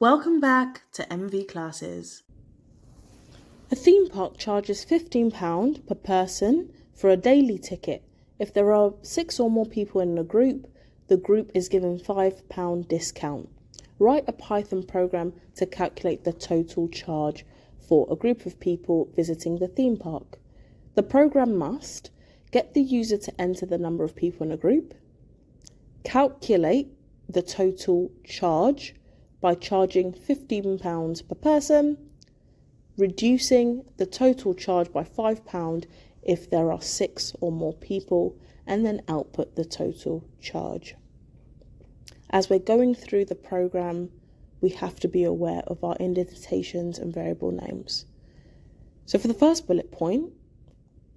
Welcome back to MV Classes. A theme park charges £15 per person for a daily ticket. If there are 6 or more people in a group, the group is given £5 discount. Write a Python program to calculate the total charge for a group of people visiting the theme park. The program must get the user to enter the number of people in a group, calculate the total charge by charging £15 per person, reducing the total charge by £5 if there are 6 or more people, and then output the total charge. As we're going through the program, we have to be aware of our indentations and variable names. So for the first bullet point,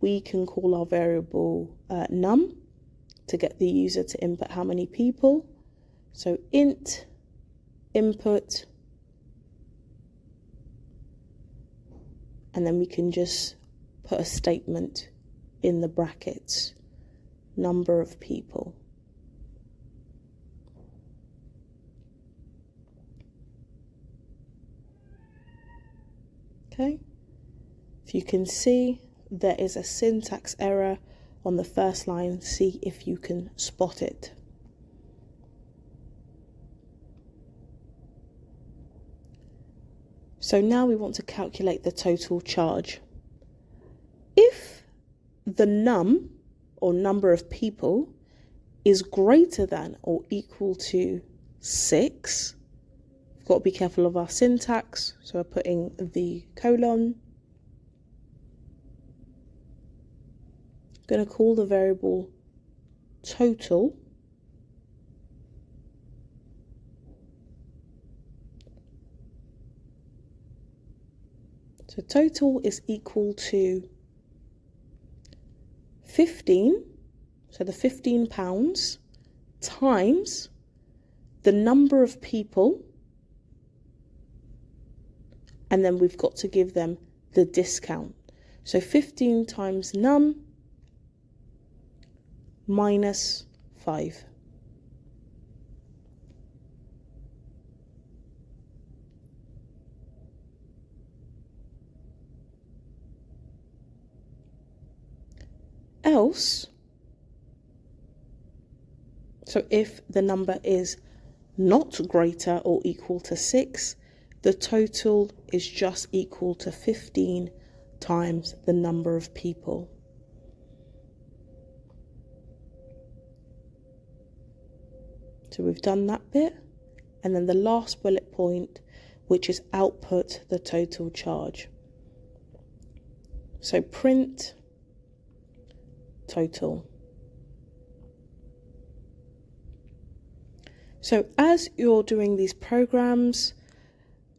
we can call our variable num to get the user to input how many people. So int input, and then we can just put a statement in the brackets, number of people. Okay, if you can see, there is a syntax error on the first line. See if you can spot it. So now we want to calculate the total charge. If the num, or number of people, is greater than or equal to 6, we've got to be careful of our syntax, so we're putting the colon. I'm going to call the variable total. So total is equal to 15, so the £15 times the number of people, and then we've got to give them the discount. So 15 times num minus 5. Else, so if the number is not greater or equal to 6, the total is just equal to 15 times the number of people. So we've done that bit, and then the last bullet point, which is output the total charge. So print total. So as you're doing these programs,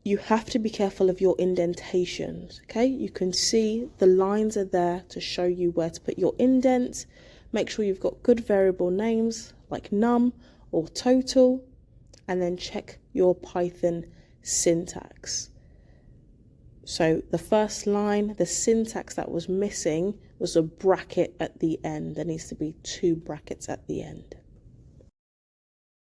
you have to be careful of your indentations, okay? You can see the lines are there to show you where to put your indents. Make sure you've got good variable names like num or total, and then check your Python syntax. So the first line, the syntax that was missing was a bracket at the end. There needs to be 2 brackets at the end.